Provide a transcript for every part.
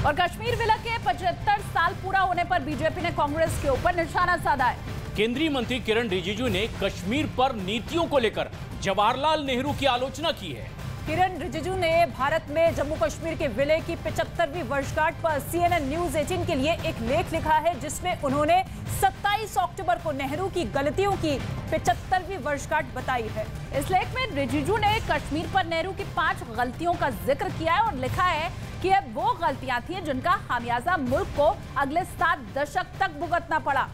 और कश्मीर विलय के 75 साल पूरा होने पर बीजेपी ने कांग्रेस के ऊपर निशाना साधा है। केंद्रीय मंत्री किरण रिजिजू ने कश्मीर पर नीतियों को लेकर जवाहरलाल नेहरू की आलोचना की है। किरण रिजिजू ने भारत में जम्मू कश्मीर के विलय की 75वीं वर्षगांठ पर CNN न्यूज 18 के लिए एक लेख लिखा है, जिसमें उन्होंने 27 अक्टूबर को नेहरू की गलतियों की 75वीं वर्षगांठ बताई है। इस लेख में रिजिजू ने कश्मीर पर नेहरू की 5 गलतियों का जिक्र किया है और लिखा है कि अब वो गलतियां थी जिनका खामियाजा मुल्क को अगले 7 दशक तक भुगतना पड़ा।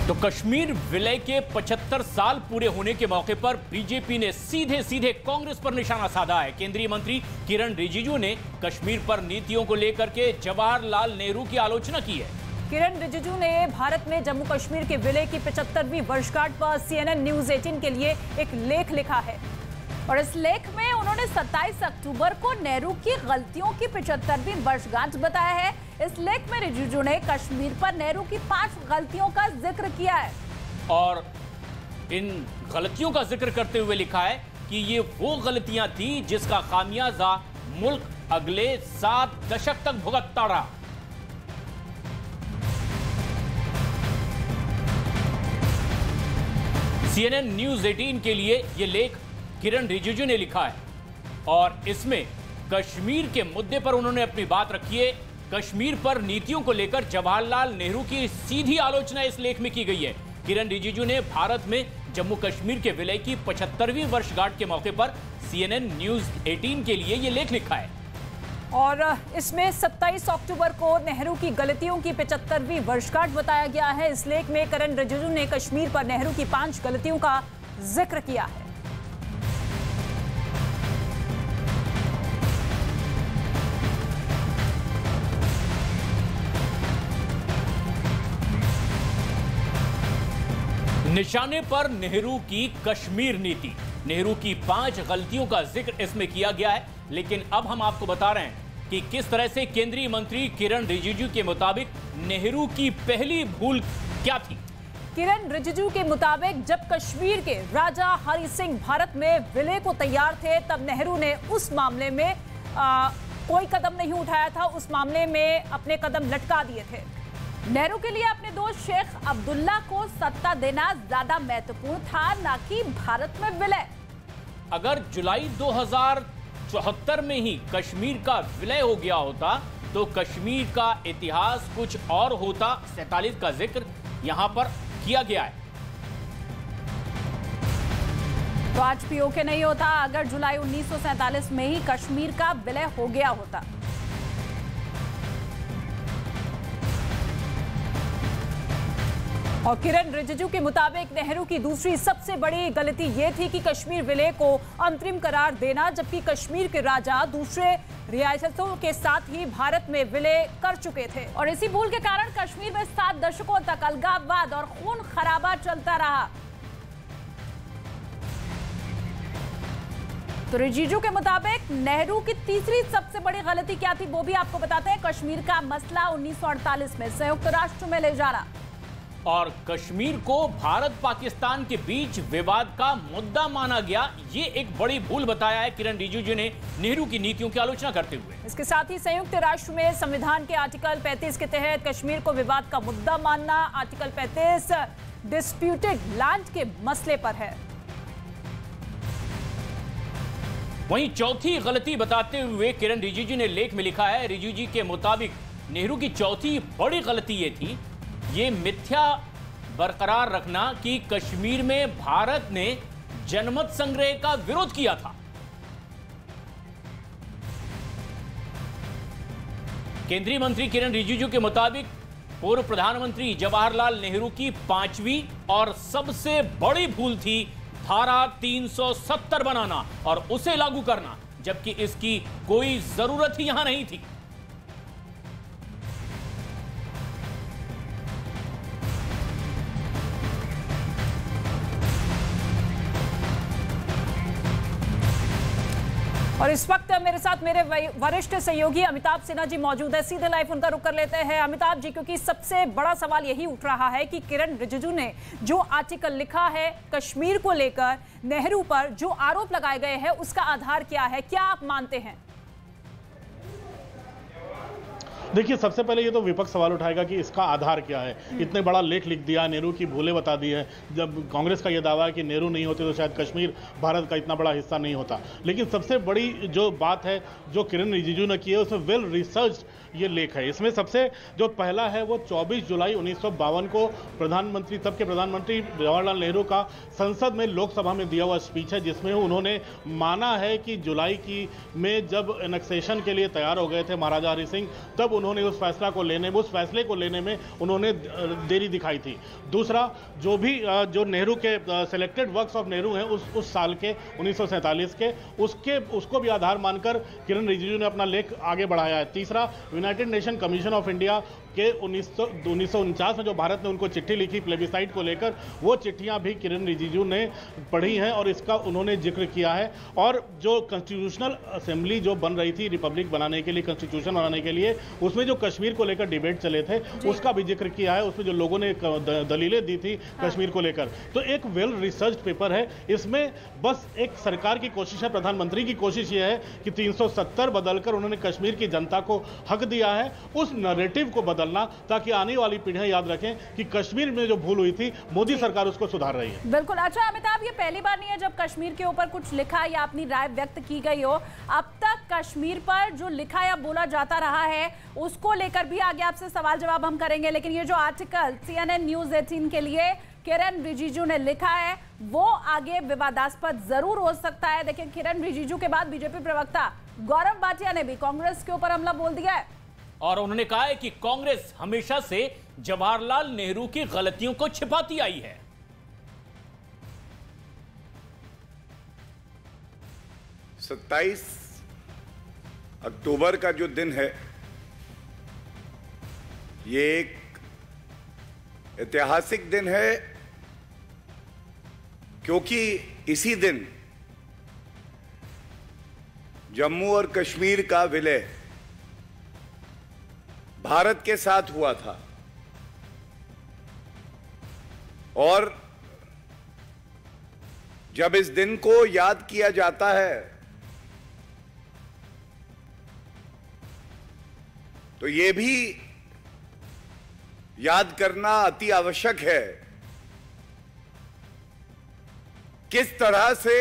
तो कश्मीर विलय के 75 साल पूरे होने के मौके पर बीजेपी ने सीधे सीधे कांग्रेस पर निशाना साधा है। केंद्रीय मंत्री किरण रिजिजू ने कश्मीर पर नीतियों को लेकर के जवाहरलाल नेहरू की आलोचना की है। किरण रिजिजू ने भारत में जम्मू कश्मीर के विलय की 75वीं वर्षगांठ पर CNN न्यूज 18 के लिए एक लेख लिखा है और इस लेख में उन्होंने 27 अक्टूबर को नेहरू की गलतियों की 75वीं वर्षगांठ बताया है। इस लेख में रिजिजू ने कश्मीर पर नेहरू की 5 गलतियों का जिक्र किया है और इन गलतियों का जिक्र करते हुए लिखा है कि ये वो गलतियां थी जिसका खामियाजा मुल्क अगले 7 दशक तक भुगतता रहा। CNN न्यूज 18 के लिए यह लेख किरण रिजिजू ने लिखा है और इसमें कश्मीर के मुद्दे पर उन्होंने अपनी बात रखी है। कश्मीर पर नीतियों को लेकर जवाहरलाल नेहरू की सीधी आलोचना इस लेख में की गई है। किरण रिजिजू ने भारत में जम्मू कश्मीर के विलय की 75वीं वर्षगांठ के मौके पर CNN न्यूज 18 के लिए यह लेख लिखा है और इसमें 27 अक्टूबर को नेहरू की गलतियों की 75वीं वर्षगांठ बताया गया है। इस लेख में किरण रिजिजू ने कश्मीर पर नेहरू की 5 गलतियों का जिक्र किया है। निशाने पर नेहरू की कश्मीर नीति, नेहरू की 5 गलतियों का जिक्र इसमें किया गया है। लेकिन अब हम आपको बता रहे हैं कि किस तरह से केंद्रीय मंत्री किरण रिजिजू के मुताबिक नेहरू की पहली भूल क्या थी। किरण रिजिजू के मुताबिक जब कश्मीर के राजा हरि सिंह भारत में विलय को तैयार थे, तब नेहरू ने उस मामले में कोई कदम नहीं उठाया था। उस मामले में अपने कदम लटका दिए थे। नेहरू के लिए अपने दोस्त शेख अब्दुल्ला को सत्ता देना ज्यादा महत्वपूर्ण था, न कि भारत में विलय। अगर जुलाई 2074 में ही कश्मीर का विलय हो गया होता तो कश्मीर का इतिहास कुछ और होता। 47 का जिक्र यहां पर किया गया है। तो आज पीओके नहीं होता अगर जुलाई 1947 में ही कश्मीर का विलय हो गया होता। और किरण रिजिजू के मुताबिक नेहरू की दूसरी सबसे बड़ी गलती यह थी कि कश्मीर विलय को अंतरिम करार देना, जबकि कश्मीर के राजा दूसरे रियासतों के साथ ही भारत में विलय कर चुके थे और इसी भूल के कारण कश्मीर में 7 दशकों तक अलगाववाद और खून खराबा चलता रहा। तो रिजिजू के मुताबिक नेहरू की तीसरी सबसे बड़ी गलती क्या थी वो भी आपको बताते हैं। कश्मीर का मसला 1948 में संयुक्त राष्ट्र में ले जाना और कश्मीर को भारत पाकिस्तान के बीच विवाद का मुद्दा माना गया, ये एक बड़ी भूल बताया है किरण रिजिजू ने नेहरू की नीतियों की आलोचना करते हुए। इसके साथ ही संयुक्त राष्ट्र में संविधान के आर्टिकल 35 के तहत कश्मीर को विवाद का मुद्दा मानना, आर्टिकल 35 डिस्प्यूटेड लैंड के मसले पर है। वहीं चौथी गलती बताते हुए किरण रिजिजू ने लेख में लिखा है, रिजिजू के मुताबिक नेहरू की चौथी बड़ी गलती ये थी, ये मिथ्या बरकरार रखना कि कश्मीर में भारत ने जनमत संग्रह का विरोध किया था। केंद्रीय मंत्री किरण रिजिजू के मुताबिक पूर्व प्रधानमंत्री जवाहरलाल नेहरू की 5वीं और सबसे बड़ी भूल थी धारा 370 बनाना और उसे लागू करना, जबकि इसकी कोई जरूरत ही यहां नहीं थी। और इस वक्त मेरे साथ मेरे वरिष्ठ सहयोगी अमिताभ सिन्हा जी मौजूद है। सीधे लाइव उनका रुख कर लेते हैं अमिताभ जी, क्योंकि सबसे बड़ा सवाल यही उठ रहा है कि किरण रिजिजू ने जो आर्टिकल लिखा है कश्मीर को लेकर, नेहरू पर जो आरोप लगाए गए हैं, उसका आधार क्या है, क्या आप मानते हैं? देखिए, सबसे पहले ये तो विपक्ष सवाल उठाएगा कि इसका आधार क्या है। इतने बड़ा लेख लिख दिया, नेहरू की भूलें बता दी है। जब कांग्रेस का ये दावा है कि नेहरू नहीं होते तो शायद कश्मीर भारत का इतना बड़ा हिस्सा नहीं होता। लेकिन सबसे बड़ी जो बात है जो किरण रिजिजू ने की है, उसमें वेल रिसर्च ये लेख है। इसमें सबसे जो पहला है वो 24 जुलाई 1952 को प्रधानमंत्री, तब के प्रधानमंत्री जवाहरलाल नेहरू का संसद में लोकसभा में दिया हुआ स्पीच है, जिसमें उन्होंने माना है कि जुलाई की में जब एनेक्सेशन के लिए तैयार हो गए थे महाराजा हरि सिंह, तब उन्होंने उस फैसले को लेने में उन्होंने देरी दिखाई थी। दूसरा, जो नेहरू के सिलेक्टेड वर्क्स ऑफ नेहरू हैं उस साल के 1947 के उसको भी आधार मानकर किरण रिजिजू ने अपना लेख आगे बढ़ाया है। तीसरा, United nation commission of India के 1949 में जो भारत ने उनको चिट्ठी लिखी प्लेबिसाइट को लेकर, वो चिट्ठियां भी किरण रिजिजू ने पढ़ी हैं और इसका उन्होंने जिक्र किया है। और जो कॉन्स्टिट्यूशनल असेंबली जो बन रही थी रिपब्लिक बनाने के लिए, कॉन्स्टिट्यूशन बनाने के लिए, उसमें जो कश्मीर को लेकर डिबेट चले थे उसका भी जिक्र किया है। उसमें जो लोगों ने दलीलें दी थी कश्मीर को लेकर, तो एक वेल रिसर्च पेपर है। इसमें बस एक सरकार की कोशिश है, प्रधानमंत्री की कोशिश ये है कि 370 बदलकर उन्होंने कश्मीर की जनता को हक दिया है, उस नैरेटिव को बदलना, ताकि आने वाली पीढ़ियां याद रखें कि कश्मीर में जो भूल हुई थी मोदी सरकार उसको सुधार रही है। बिल्कुल। अच्छा अमिताभ, ये पहली बार नहीं है जब कश्मीर के ऊपर कुछ लिखा या अपनी राय व्यक्त की गई हो। अब तक कश्मीर पर जो लिखा या बोला जाता रहा है उसको लेकर भी आगे आपसे सवाल जवाब हम करेंगे, लेकिन ये जो आर्टिकल CNN न्यूज़ 18 के लिए किरण रिजिजू ने लिखा है वो आगे विवादास्पद जरूर हो सकता है। देखिए, किरण रिजिजू के बाद बीजेपी प्रवक्ता गौरव भाटिया ने भी कांग्रेस के ऊपर हमला बोल दिया है और उन्होंने कहा है कि कांग्रेस हमेशा से जवाहरलाल नेहरू की गलतियों को छिपाती आई है। 27 अक्टूबर का जो दिन है ये एक ऐतिहासिक दिन है, क्योंकि इसी दिन जम्मू और कश्मीर का विलय भारत के साथ हुआ था। और जब इस दिन को याद किया जाता है तो यह भी याद करना अति आवश्यक है किस तरह से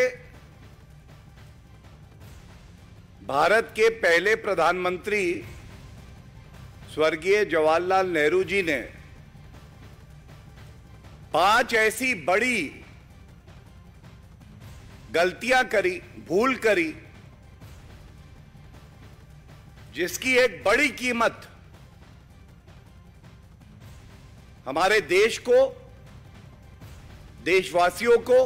भारत के पहले प्रधानमंत्री स्वर्गीय जवाहरलाल नेहरू जी ने 5 ऐसी बड़ी गलतियां करी, भूल करी, जिसकी एक बड़ी कीमत हमारे देश को, देशवासियों को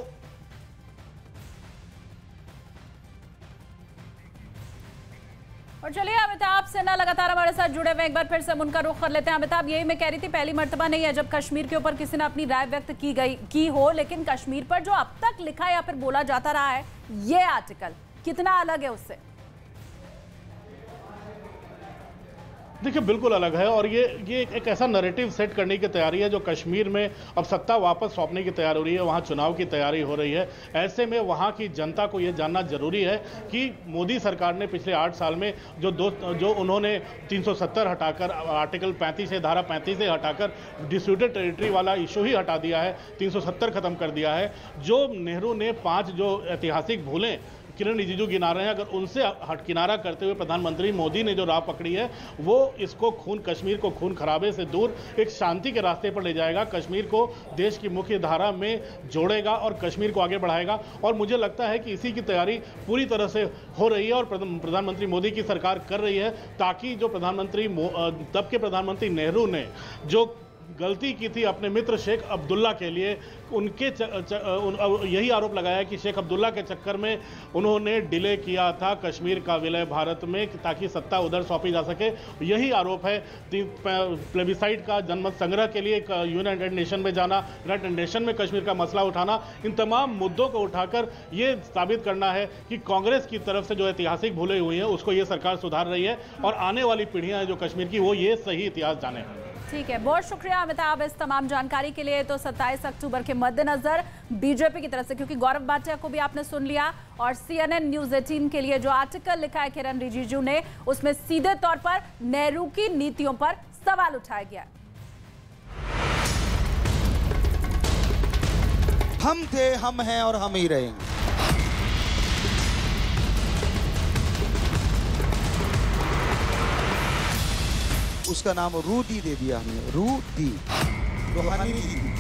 और चलिए अमिताभ सिन्हा लगातार हमारे साथ जुड़े हुए, एक बार फिर से हम उनका रुख कर लेते हैं। अमिताभ, यही मैं कह रही थी, पहली मर्तबा नहीं है जब कश्मीर के ऊपर किसी ने अपनी राय व्यक्त की हो, लेकिन कश्मीर पर जो अब तक लिखा या फिर बोला जाता रहा है, ये आर्टिकल कितना अलग है उससे? देखिए, बिल्कुल अलग है। और ये एक ऐसा नैरेटिव सेट करने की तैयारी है जो कश्मीर में अब सत्ता वापस सौंपने की तैयारी हो रही है, वहाँ चुनाव की तैयारी हो रही है। ऐसे में वहाँ की जनता को ये जानना जरूरी है कि मोदी सरकार ने पिछले 8 साल में जो उन्होंने 370 हटाकर, आर्टिकल 35 से, धारा 35 से हटाकर डिस्प्यूटेड टेरिटरी वाला इशू ही हटा दिया है, 370 खत्म कर दिया है। जो नेहरू ने 5 जो ऐतिहासिक भूलें किरण रिजिजू गिना रहे हैं, अगर उनसे हटकिनारा करते हुए प्रधानमंत्री मोदी ने जो राह पकड़ी है, वो इसको कश्मीर को खून खराबे से दूर एक शांति के रास्ते पर ले जाएगा, कश्मीर को देश की मुख्य धारा में जोड़ेगा और कश्मीर को आगे बढ़ाएगा। और मुझे लगता है कि इसी की तैयारी पूरी तरह से हो रही है और प्रधानमंत्री मोदी की सरकार कर रही है, ताकि जो तब के प्रधानमंत्री नेहरू ने जो गलती की थी अपने मित्र शेख अब्दुल्ला के लिए। उनके यही आरोप लगाया कि शेख अब्दुल्ला के चक्कर में उन्होंने डिले किया था कश्मीर का विलय भारत में, ताकि सत्ता उधर सौंपी जा सके। यही आरोप है। प्लेबिसाइट का जनमत संग्रह के लिए यूनाइटेड नेशन में जाना, यूनाइटेड नेशन में कश्मीर का मसला उठाना, इन तमाम मुद्दों को उठाकर ये साबित करना है कि कांग्रेस की तरफ से जो ऐतिहासिक भूलें हुई हैं उसको ये सरकार सुधार रही है, और आने वाली पीढ़ियां जो कश्मीर की, वो ये सही इतिहास जाने। ठीक है, बहुत शुक्रिया अमिताभ इस तमाम जानकारी के लिए। तो 27 अक्टूबर के मद्देनजर बीजेपी की तरफ से, क्योंकि गौरव भाटिया को भी आपने सुन लिया, और CNN न्यूज 18 के लिए जो आर्टिकल लिखा है किरण रिजिजू ने, उसमें सीधे तौर पर नेहरू की नीतियों पर सवाल उठाया गया। हम थे, हम हैं और हम ही रहेंगे। उसका नाम रूदी दे दिया हमने, रूदी, रूहानी दीदी।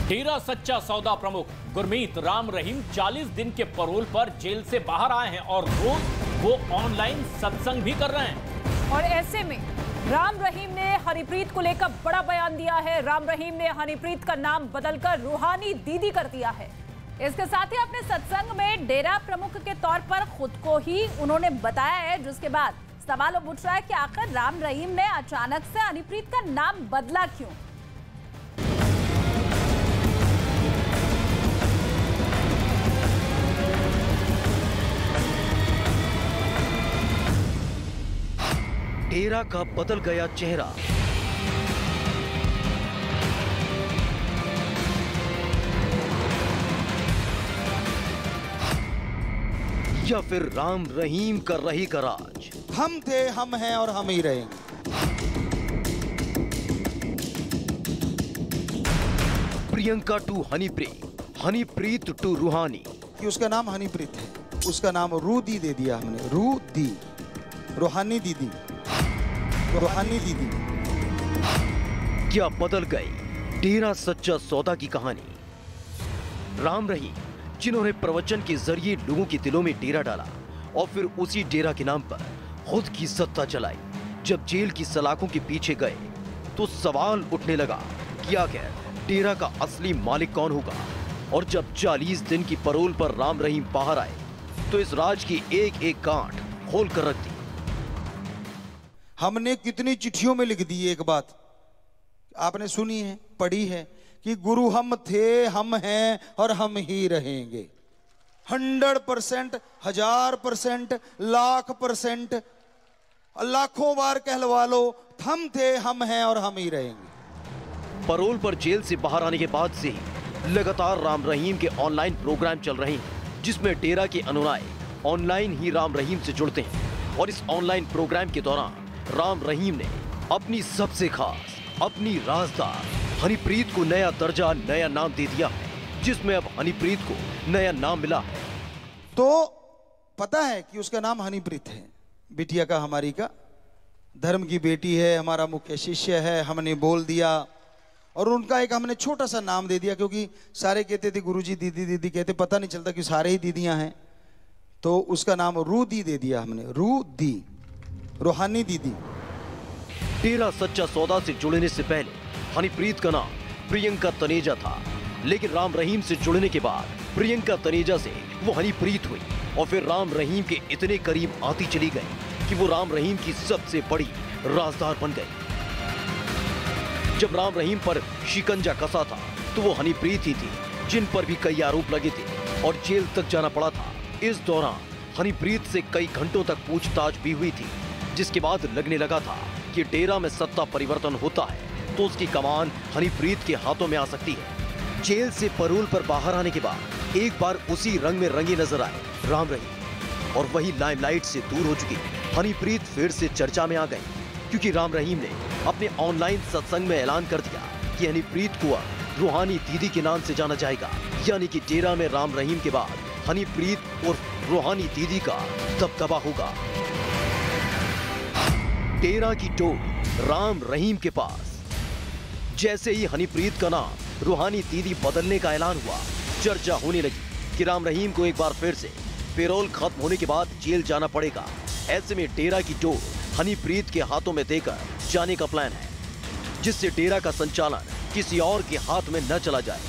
डेरा सच्चा सौदा प्रमुख गुरमीत राम रहीम 40 दिन के पैरोल पर जेल से बाहर आए हैं और रोज वो ऑनलाइन सत्संग भी कर रहे हैं। और ऐसे में राम रहीम ने हनीप्रीत को लेकर बड़ा बयान दिया है। राम रहीम ने हनीप्रीत का नाम बदलकर रूहानी दीदी कर दिया है। इसके साथ ही अपने सत्संग में डेरा प्रमुख के तौर पर खुद को ही उन्होंने बताया है, जिसके बाद सवाल उठ रहा है कि आखिर राम रहीम ने अचानक से हनीप्रीत का नाम बदला क्यों। डेरा का बदल गया चेहरा। या फिर राम रहीम कर रही का राज। हम थे, हम हैं और हम ही रहेंगे। प्रियंका टू हनीप्रीत, हनीप्रीत टू रूहानी। कि उसका नाम हनीप्रीत है, उसका नाम रूदी दे दिया हमने, रूदी, रूहानी दीदी, रूहानी दीदी। क्या बदल गई डेरा सच्चा सौदा की कहानी। राम रहीम, जिन्होंने प्रवचन के जरिए लोगों के दिलों में डेरा डाला और फिर उसी डेरा के नाम पर खुद की सत्ता चलाई, जब जेल की सलाखों के पीछे गए तो सवाल उठने लगा कि आखिर डेरा का असली मालिक कौन होगा। और जब 40 दिन की पैरोल पर राम रहीम बाहर आए तो इस राज की एक एक गांठ खोल कर रख दी। हमने कितनी चिट्ठियों में लिख दी एक बात, आपने सुनी है, पढ़ी है, कि गुरु हम थे, हम हैं और हम ही रहेंगे। 100%, 1000%, लाख %, लाखों बार कहलवा लो, हम थे, हम हैं और हम ही रहेंगे। पैरोल पर जेल से बाहर आने के बाद से लगातार राम रहीम के ऑनलाइन प्रोग्राम चल रहे हैं, जिसमें डेरा के अनुयायी ऑनलाइन ही राम रहीम से जुड़ते हैं। और इस ऑनलाइन प्रोग्राम के दौरान राम रहीम ने अपनी सबसे खास, अपनी राजदार हनीप्रीत को नया दर्जा, नया नाम दे दिया है, जिसमें अब हनीप्रीत को नया नाम मिला है। तो पता है कि उसका नाम हनीप्रीत है, बिटिया का, हमारी का, धर्म की बेटी है, हमारा मुख्य शिष्य है। हमने बोल दिया और उनका एक हमने छोटा सा नाम दे दिया, क्योंकि सारे कहते थे गुरुजी दीदी दीदी कहते, पता नहीं चलता कि सारे ही दीदियां हैं। तो उसका नाम रूदी दे दिया हमने, रूदी, रूहानी दीदी। डेरा सच्चा सौदा से जुड़ने से पहले हनीप्रीत का नाम प्रियंका तनेजा था, लेकिन राम रहीम से जुड़ने के बाद प्रियंका तनेजा से वो हनीप्रीत हुई और फिर राम रहीम के इतने करीब आती चली गई कि वो राम रहीम की सबसे बड़ी राजदार बन गई। जब राम रहीम पर शिकंजा कसा था तो वो हनीप्रीत ही थी, जिन पर भी कई आरोप लगे थे और जेल तक जाना पड़ा था। इस दौरान हनीप्रीत से कई घंटों तक पूछताछ भी हुई थी, जिसके बाद लगने लगा था कि डेरा में सत्ता परिवर्तन होता है तो उसकी कमान हनीप्रीत के हाथों में आ सकती है। जेल से पैरोल पर बाहर आने के बाद एक बार उसी रंग में रंगे नजर आए राम रहीम, और वही लाइमलाइट से दूर हो चुकी हनीप्रीत फिर से चर्चा में आ गई, क्योंकि राम रहीम ने अपने ऑनलाइन सत्संग में ऐलान कर दिया कि हनीप्रीत को अब रूहानी दीदी के नाम से जाना जाएगा। यानी कि डेरा में राम रहीम के बाद हनीप्रीत और रूहानी दीदी का दबदबा होगा। डेरा की टोर राम रहीम के पास। जैसे ही हनीप्रीत का नाम रूहानी दीदी बदलने का ऐलान हुआ, चर्चा होने लगी कि राम रहीम को एक बार फिर से पेरोल खत्म होने के बाद जेल जाना पड़ेगा। ऐसे में डेरा की डोर हनीप्रीत के हाथों में देकर जाने का प्लान है, जिससे डेरा का संचालन किसी और के हाथ में न चला जाए।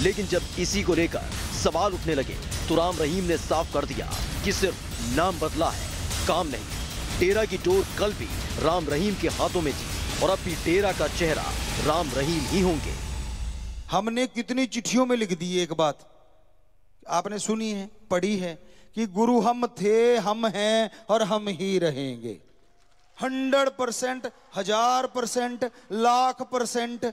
लेकिन जब इसी को लेकर सवाल उठने लगे तो राम रहीम ने साफ कर दिया कि सिर्फ नाम बदला है, काम नहीं। डेरा की डोर कल भी राम रहीम के हाथों में थी और अब भी डेरा का चेहरा राम रहीम ही होंगे। हमने कितनी चिट्ठियों में लिख दी एक बात, आपने सुनी है, पढ़ी है कि गुरु हम थे, हम हैं और हम ही रहेंगे। 100%, 1000%, लाख%,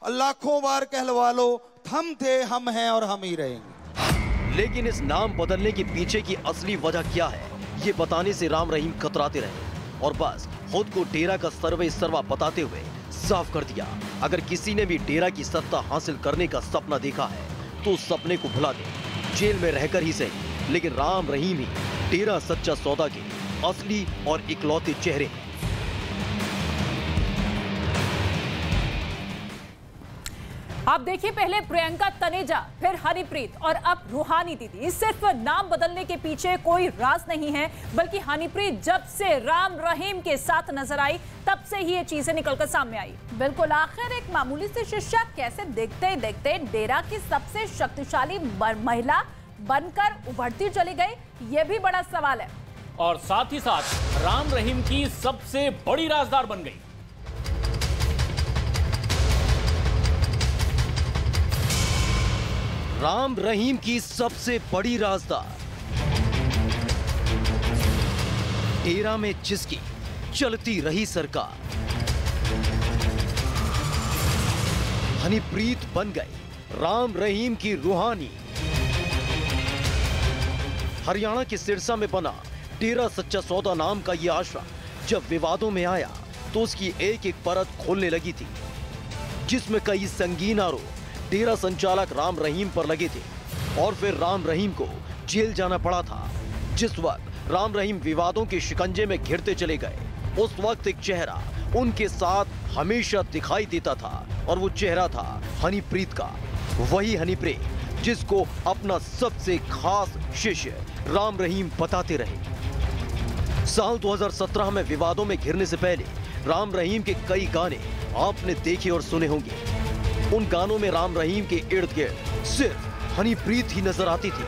लाखों बार कहलवा लो, हम थे, हम हैं और हम ही रहेंगे। लेकिन इस नाम बदलने के पीछे की असली वजह क्या है, ये बताने से राम रहीम कतराते रहे और बस खुद को डेरा का सर्वे सर्वा बताते हुए साफ कर दिया, अगर किसी ने भी डेरा की सत्ता हासिल करने का सपना देखा है तो उस सपने को भुला दे, जेल में रहकर ही सही, लेकिन राम रहीम ही डेरा सच्चा सौदा के असली और इकलौते चेहरे हैं। आप देखिए, पहले प्रियंका तनेजा, फिर हनीप्रीत और अब रूहानी दीदी। सिर्फ नाम बदलने के पीछे कोई राज नहीं है, बल्कि हनीप्रीत जब से राम रहीम के साथ नजर आई तब से ही ये चीजें निकलकर सामने आई। बिल्कुल, आखिर एक मामूली सी शिष्या कैसे देखते देखते डेरा की सबसे शक्तिशाली महिला बनकर उभरती चली गई, ये भी बड़ा सवाल है। और साथ ही साथ राम रहीम की सबसे बड़ी राजदार बन गई। राम रहीम की सबसे बड़ी राजदार, डेरा में जिसकी चलती रही सरकार, हनीप्रीत बन गई राम रहीम की रूहानी। हरियाणा के सिरसा में बना डेरा सच्चा सौदा नाम का यह आश्रम जब विवादों में आया तो उसकी एक एक परत खोलने लगी थी, जिसमें कई संगीन आरोप डेरा संचालक राम रहीम पर लगे थे और फिर राम रहीम को जेल जाना पड़ा था। जिस वक्त राम रहीम विवादों के शिकंजे में घिरते चले गए, उस वक्त एक चेहरा उनके साथ हमेशा दिखाई देता था और वो चेहरा था हनीप्रीत का। वही हनीप्रीत जिसको अपना सबसे खास शिष्य राम रहीम बताते रहे। साल 2017 में विवादों में घिरने से पहले राम रहीम के कई गाने आपने देखे और सुने होंगे। उन गानों में राम रहीम के इर्द गिर्द सिर्फ हनीप्रीत ही नजर आती थी।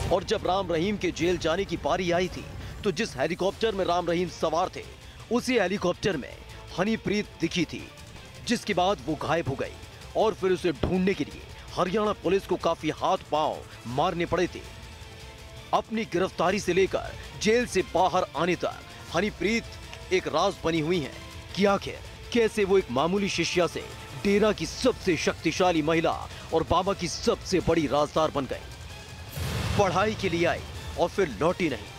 और जब राम रहीम के जेल जाने की बारी आई थी तो जिस हेलीकॉप्टर में राम रहीम सवार थे, उसी हेलीकॉप्टर में हनीप्रीत दिखी थी, जिसके बाद वो गायब हो गई और फिर उसे ढूंढने के लिए हरियाणा पुलिस को काफी हाथ पांव मारने पड़े थे। अपनी गिरफ्तारी से लेकर जेल से बाहर आने तक हनीप्रीत एक राज बनी हुई है कि आखिर कैसे वो एक मामूली शिष्या से डेरा की सबसे शक्तिशाली महिला और बाबा की सबसे बड़ी राजदार बन गई। पढ़ाई के लिए आई और फिर लौटी नहीं।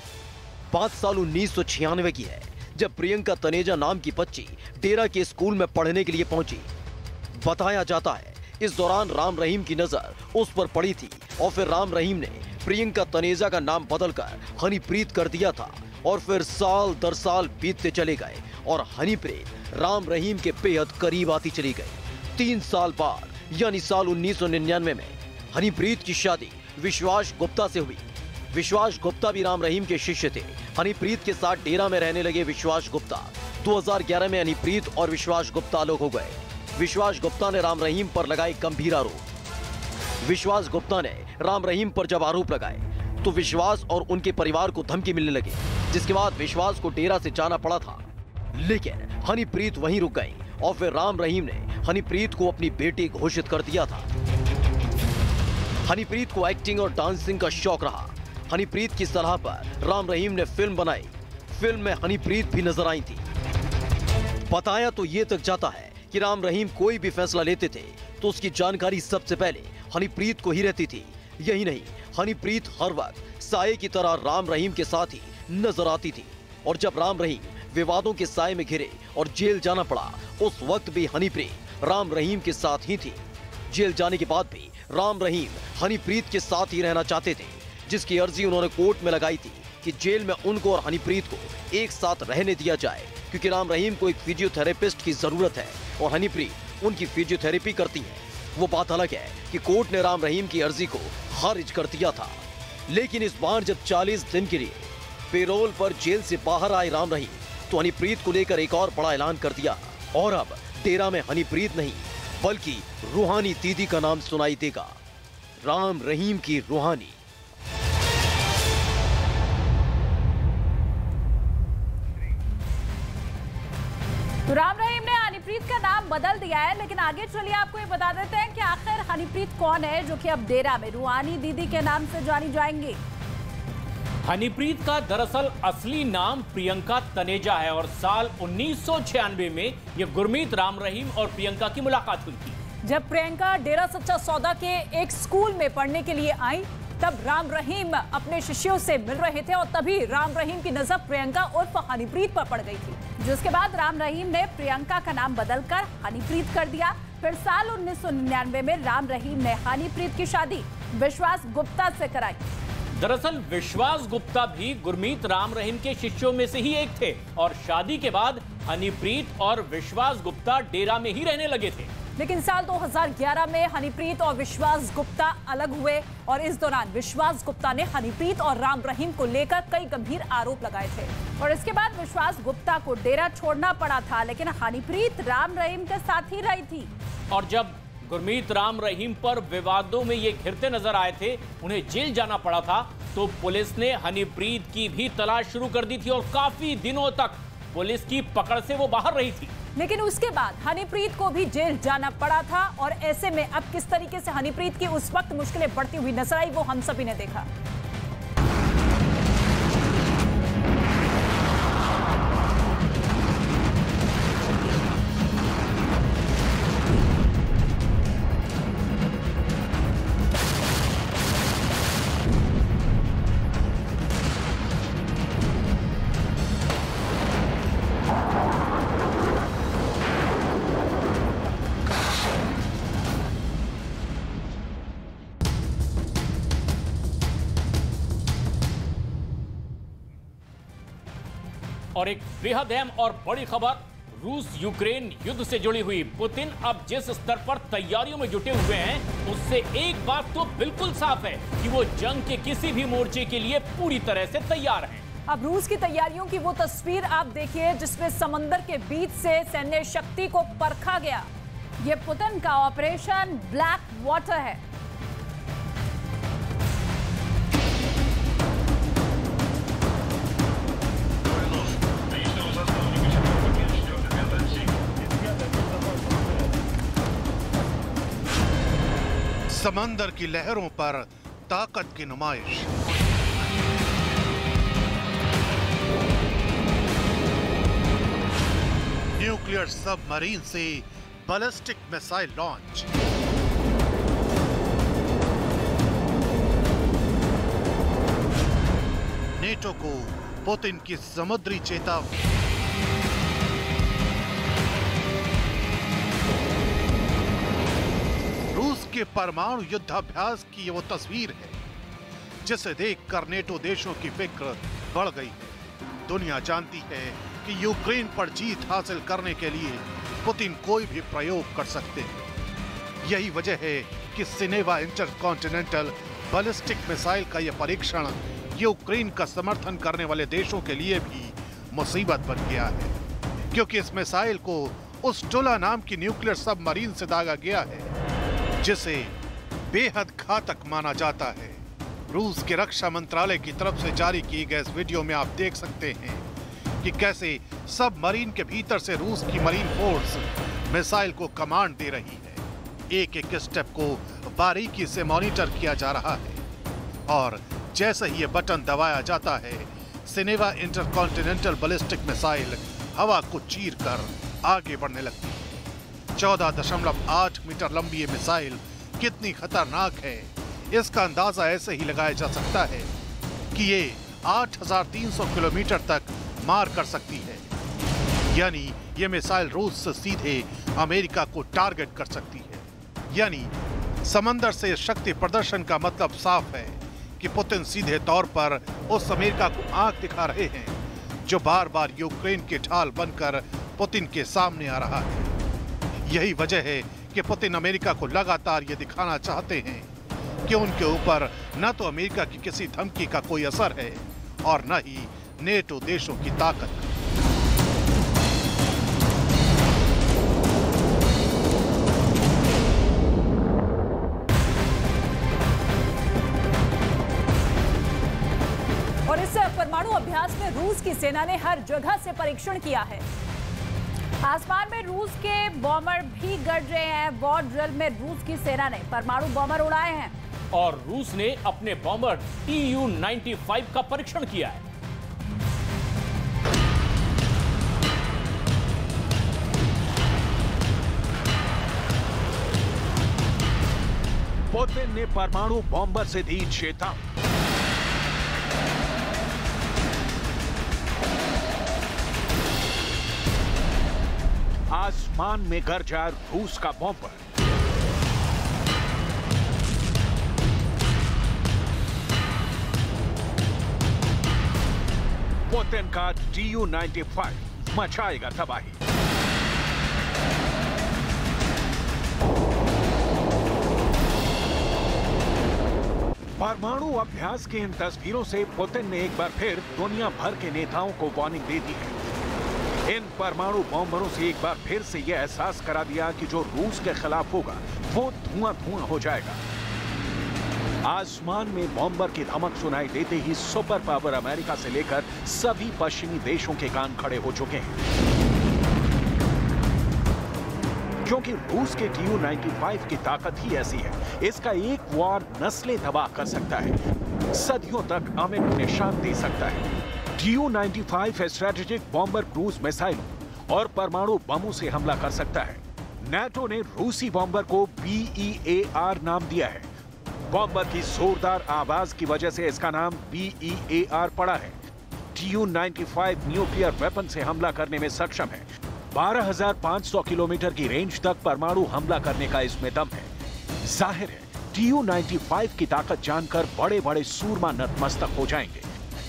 बात साल 1996 की है, जब प्रियंका तनेजा नाम की बच्ची डेरा के स्कूल में पढ़ने के लिए पहुंची। बताया जाता है इस दौरान राम रहीम की नजर उस पर पड़ी थी और फिर राम रहीम ने प्रियंका तनेजा का नाम बदलकर हनीप्रीत कर दिया था और फिर साल दर साल बीतते चले गए और हनीप्रीत राम रहीम के बेहद करीब आती चली गई। 3 साल बाद यानी साल 1999 में हनीप्रीत की शादी विश्वास गुप्ता से हुई। विश्वास गुप्ता भी राम रहीम के शिष्य थे। हनीप्रीत के साथ डेरा में रहने लगे विश्वास गुप्ता। 2011 में हनीप्रीत और विश्वास गुप्ता अलग हो गए। विश्वास गुप्ता ने राम रहीम पर लगाए गंभीर आरोप। विश्वास गुप्ता ने राम रहीम पर जब आरोप लगाए तो विश्वास और उनके परिवार को धमकी मिलने लगी, जिसके बाद विश्वास को डेरा से जाना पड़ा था। लेकिन हनीप्रीत वहीं रुक गई और फिर राम रहीम ने हनीप्रीत को अपनी बेटी घोषित कर दिया था। हनीप्रीत को एक्टिंग और डांसिंग का शौक रहा। हनीप्रीत की सलाह पर राम रहीम ने फिल्म बनाई। फिल्म में हनीप्रीत भी नजर आई थी। बताया तो ये तक जाता है कि राम रहीम कोई भी फैसला लेते थे तो उसकी जानकारी सबसे पहले हनीप्रीत को ही रहती थी। यही नहीं, हनीप्रीत हर वक्त साये की तरह राम रहीम के साथ ही नजर आती थी और जब राम रहीम विवादों के साये में घिरे और जेल जाना पड़ा, उस वक्त भी हनीप्रीत राम रहीम के साथ ही थी। जेल जाने के बाद भी राम रहीम हनीप्रीत के साथ ही रहना चाहते थे, जिसकी अर्जी उन्होंने कोर्ट में लगाई थी कि जेल में उनको और हनीप्रीत को एक साथ रहने दिया जाए, क्योंकि राम रहीम को एक फिजियोथेरेपिस्ट की जरूरत है और हनीप्रीत उनकी फिजियोथेरेपी करती है। वो बात अलग है कि कोर्ट ने राम रहीम की अर्जी को खारिज कर दिया था, लेकिन इस बार जब 40 दिन के लिए पेरोल पर जेल से बाहर आए राम रहीम, तो हनीप्रीत को लेकर एक और बड़ा ऐलान कर दिया और अब डेरा में हनीप्रीत नहीं बल्कि रूहानी दीदी का नाम सुनाई देगा। राम रहीम की रूहानी। तो राम रहीम ने हनीप्रीत का नाम बदल दिया है, लेकिन आगे चलिए आपको ये बता देते हैं कि आखिर हनीप्रीत कौन है जो कि अब डेरा में रूहानी दीदी के नाम से जानी जाएंगी। हनीप्रीत का दरअसल असली नाम प्रियंका तनेजा है और साल 1996 में यह गुरमीत, राम रहीम और प्रियंका की मुलाकात हुई थी। जब प्रियंका डेरा सच्चा सौदा के एक स्कूल में पढ़ने के लिए आई, तब राम रहीम अपने शिष्यों से मिल रहे थे और तभी राम रहीम की नजर प्रियंका उर्फ हनीप्रीत पर पड़ गई थी, जिसके बाद राम रहीम ने प्रियंका का नाम बदलकर हनीप्रीत कर दिया। फिर साल 1999 में राम रहीम ने हनीप्रीत की शादी विश्वास गुप्ता से कराई। दरअसल विश्वास गुप्ता भी गुरमीत, राम रहीम के शिष्यों में से ही एक थे और शादी के बाद हनीप्रीत और विश्वास गुप्ता डेरा में ही रहने लगे थे। लेकिन साल 2011 में हनीप्रीत और विश्वास गुप्ता अलग हुए और इस दौरान विश्वास गुप्ता ने हनीप्रीत और राम रहीम को लेकर कई गंभीर आरोप लगाए थे और इसके बाद विश्वास गुप्ता को डेरा छोड़ना पड़ा था, लेकिन हनीप्रीत राम रहीम के साथ ही रही थी। और जब गुरमीत, राम रहीम पर विवादों में ये घिरते नजर आए थे, उन्हें जेल जाना पड़ा था, तो पुलिस ने हनीप्रीत की भी तलाश शुरू कर दी थी और काफी दिनों तक पुलिस की पकड़ से वो बाहर रही थी। लेकिन उसके बाद हनीप्रीत को भी जेल जाना पड़ा था और ऐसे में अब किस तरीके से हनीप्रीत की उस वक्त मुश्किलें बढ़ती हुई नजर आई, वो हम सभी ने देखा। और एक बेहद अहम और बड़ी खबर, रूस यूक्रेन युद्ध से जुड़ी हुई। पुतिन अब जिस स्तर पर तैयारियों में जुटे हुए हैं, उससे एक बात तो बिल्कुल साफ है कि वो जंग के किसी भी मोर्चे के लिए पूरी तरह से तैयार हैं। अब रूस की तैयारियों की वो तस्वीर आप देखिए जिसमें समंदर के बीच से सैन्य शक्ति को परखा गया। ये पुतिन का ऑपरेशन ब्लैक वाटर है। समंदर की लहरों पर ताकत की नुमाइश। न्यूक्लियर सबमरीन से बैलिस्टिक मिसाइल लॉन्च। नेटो को पुतिन की समुद्री चेतावनी। रूस के परमाणु युद्धाभ्यास की वो तस्वीर है जिसे देखकर नेटो देशों की फिक्र बढ़ गई है। दुनिया जानती है कि यूक्रेन पर जीत हासिल करने के लिए पुतिन कोई भी प्रयोग कर सकते हैं। यही वजह है कि सिनेवा इंटरकॉन्टिनेंटल बैलिस्टिक मिसाइल का यह परीक्षण यूक्रेन का समर्थन करने वाले देशों के लिए भी मुसीबत बन गया है, क्योंकि इस मिसाइल को उस टुला नाम की न्यूक्लियर सबमरीन से दागा गया है जिसे बेहद घातक माना जाता है। रूस के रक्षा मंत्रालय की तरफ से जारी किए गए इस वीडियो में आप देख सकते हैं कि कैसे सबमरीन के भीतर से रूस की मरीन फोर्स मिसाइल को कमांड दे रही है। एक एक स्टेप को बारीकी से मॉनिटर किया जा रहा है और जैसे ही ये बटन दबाया जाता है, सिनेवा इंटरकॉन्टिनेंटल बैलिस्टिक मिसाइल हवा को चीरकर आगे बढ़ने लगती है। 14.8 मीटर लंबी ये मिसाइल कितनी खतरनाक है, इसका अंदाजा ऐसे ही लगाया जा सकता है कि ये 8,300 किलोमीटर तक मार कर सकती है। यानी ये मिसाइल रूस से सीधे अमेरिका को टारगेट कर सकती है। यानी समंदर से शक्ति प्रदर्शन का मतलब साफ है कि पुतिन सीधे तौर पर उस अमेरिका को आंख दिखा रहे हैं जो बार बार यूक्रेन के ढाल बनकर पुतिन के सामने आ रहा है। यही वजह है कि पुतिन अमेरिका को लगातार ये दिखाना चाहते हैं कि उनके ऊपर न तो अमेरिका की किसी धमकी का कोई असर है और न ही नेटो देशों की ताकत। और इस परमाणु अभ्यास में रूस की सेना ने हर जगह से परीक्षण किया है। आसमान में रूस के बॉम्बर भी गरज रहे हैं। वॉर ड्रिल में रूस की सेना ने परमाणु बॉम्बर उड़ाए हैं और रूस ने अपने बॉम्बर Tu-95 का परीक्षण किया है। पुतिन ने परमाणु बॉम्बर से दी चेतावनी। आसमान में गरजा रूस का बॉम्बर। पुतिन का Tu-95 मचाएगा तबाही। परमाणु अभ्यास की इन तस्वीरों से पुतिन ने एक बार फिर दुनिया भर के नेताओं को वार्निंग दे दी है। इन परमाणु बॉम्बरों से एक बार फिर से यह एहसास करा दिया कि जो रूस के खिलाफ होगा वो धुआं-धुआं हो जाएगा। आसमान में बॉम्बर की धमक सुनाई देते ही सुपर पावर अमेरिका से लेकर सभी पश्चिमी देशों के कान खड़े हो चुके हैं, क्योंकि रूस के Tu-95 की ताकत ही ऐसी है। इसका एक वार नस्लें तबाह कर सकता है, सदियों तक अमिट निशान दे सकता है। Tu-95 स्ट्रेटेजिक बॉम्बर क्रूज मिसाइलों और परमाणु बमों से हमला कर सकता है। नाटो ने रूसी बॉम्बर को BEAR नाम दिया है। बॉम्बर की जोरदार आवाज की वजह से इसका नाम BEAR पड़ा है। Tu-95 न्यूक्लियर वेपन से हमला करने में सक्षम है। 12,500 किलोमीटर की रेंज तक परमाणु हमला करने का इसमें दम है। जाहिर है Tu-95 की ताकत जानकर बड़े बड़े सूरमा नतमस्तक हो जाएंगे।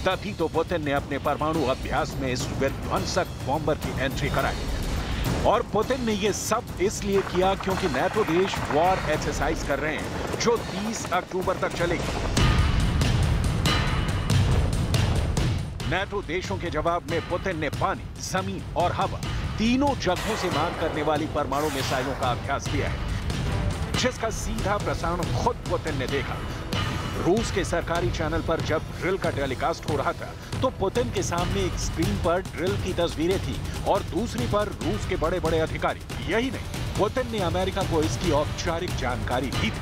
तभी तो पुतिन ने अपने परमाणु अभ्यास में इस विध्वंसक बॉम्बर की एंट्री कराई। और पुतिन ने यह सब इसलिए किया क्योंकि नाटो देश वॉर एक्सरसाइज कर रहे हैं जो 30 अक्टूबर तक चलेगी। नाटो देशों के जवाब में पुतिन ने पानी, जमीन और हवा तीनों जगहों से मार करने वाली परमाणु मिसाइलों का अभ्यास किया है, जिसका सीधा प्रसारण खुद पुतिन ने देखा। रूस के सरकारी चैनल पर जब ड्रिल का टेलीकास्ट हो रहा था तो पुतिन के सामने एक स्क्रीन पर ड्रिल की तस्वीरें थी और दूसरी पर रूस के बड़े बड़े अधिकारी। यही नहीं, पुतिन ने अमेरिका को इसकी औपचारिक जानकारी दी थी।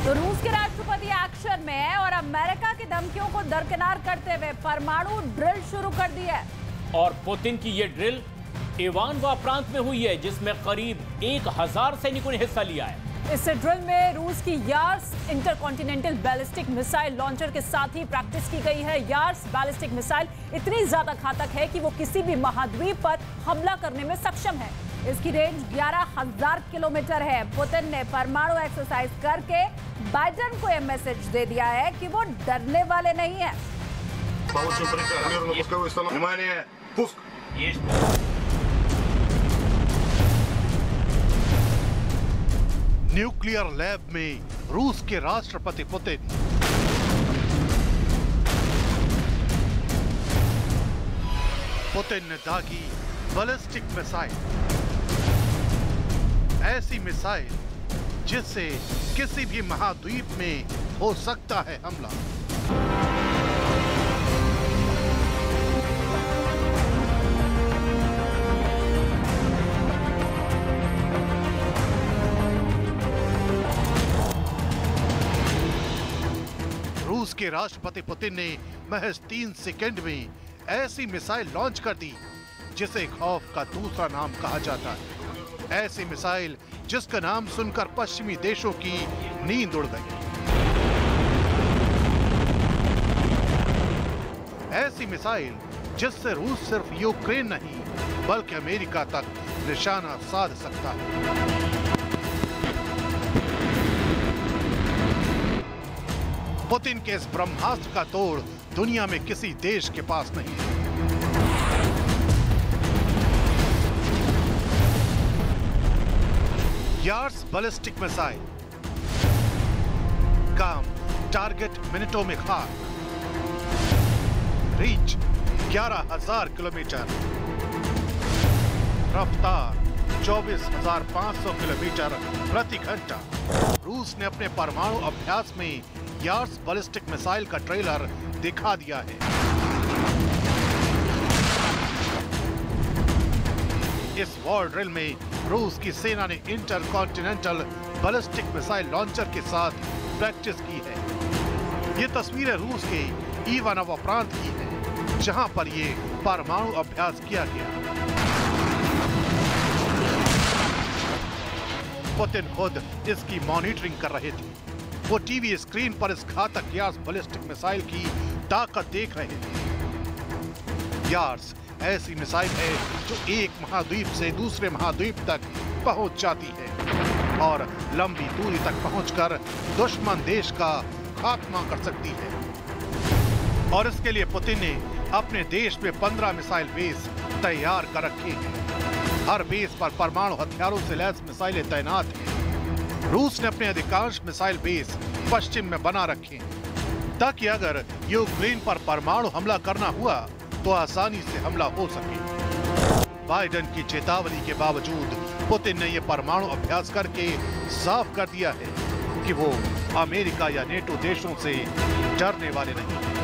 तो रूस के राष्ट्रपति एक्शन में है और अमेरिका की धमकियों को दरकिनार करते हुए परमाणु ड्रिल शुरू कर दी है। और पुतिन की ये ड्रिल इवानवा प्रांत में हुई है, जिसमें करीब 1000 सैनिकों ने हिस्सा लिया है। इस ड्रिल में रूस की Yars intercontinental ballistic missile launcher के साथ ही प्रैक्टिस की गई है। यार्स बैलिस्टिक मिसाइल इतनी ज्यादा घातक है कि वो किसी भी महाद्वीप पर हमला करने में सक्षम है। इसकी रेंज 11,000 किलोमीटर है। पुतिन ने परमाणु एक्सरसाइज करके बाइडेन को यह मैसेज दे दिया है कि वो डरने वाले नहीं है। न्यूक्लियर लैब में रूस के राष्ट्रपति पुतिन। पुतिन ने दागी बैलिस्टिक मिसाइल, ऐसी मिसाइल जिससे किसी भी महाद्वीप में हो सकता है हमला। रूस के राष्ट्रपति पुतिन ने महज 3 सेकंड में ऐसी मिसाइल लॉन्च कर दी जिसे खौफ का दूसरा नाम कहा जाता है। ऐसी मिसाइल जिसका नाम सुनकर पश्चिमी देशों की नींद उड़ गई। ऐसी मिसाइल जिससे रूस सिर्फ यूक्रेन नहीं बल्कि अमेरिका तक निशाना साध सकता है। पुतिन के इस ब्रह्मास्त्र का तोड़ दुनिया में किसी देश के पास नहीं है। यार्स बैलिस्टिक मिसाइल, काम टारगेट मिनटों में खाक, रीच 11,000 किलोमीटर, रफ्तार 24,500 किलोमीटर प्रति घंटा। रूस ने अपने परमाणु अभ्यास में यार्स बैलिस्टिक मिसाइल का ट्रेलर दिखा दिया है। इस वॉर ड्रिल में रूस की सेना ने इंटरकॉन्टिनेंटल बैलिस्टिक मिसाइल लॉन्चर के साथ प्रैक्टिस की है। ये तस्वीरें रूस के इवानोव प्रांत की है, जहां पर ये परमाणु अभ्यास किया गया। पुतिन खुद इसकी मॉनिटरिंग कर रहे थे। वो टीवी स्क्रीन पर इस घातक यार्स बैलिस्टिक मिसाइल की ताकत देख रहे थे। यार्स ऐसी मिसाइल है जो एक महाद्वीप से दूसरे महाद्वीप तक पहुंच जाती है और लंबी दूरी तक पहुंचकर दुश्मन देश का खात्मा कर सकती है। और इसके लिए पुतिन ने अपने देश में 15 मिसाइल बेस तैयार कर रखे हैं। हर बेस पर परमाणु हथियारों से लैस मिसाइलें तैनात हैं। रूस ने अपने अधिकांश मिसाइल बेस पश्चिम में बना रखे हैं ताकि अगर यूक्रेन पर परमाणु हमला करना हुआ तो आसानी से हमला हो सके। बाइडेन की चेतावनी के बावजूद पुतिन ने यह परमाणु अभ्यास करके साफ कर दिया है कि वो अमेरिका या नेटो देशों से डरने वाले नहीं हैं।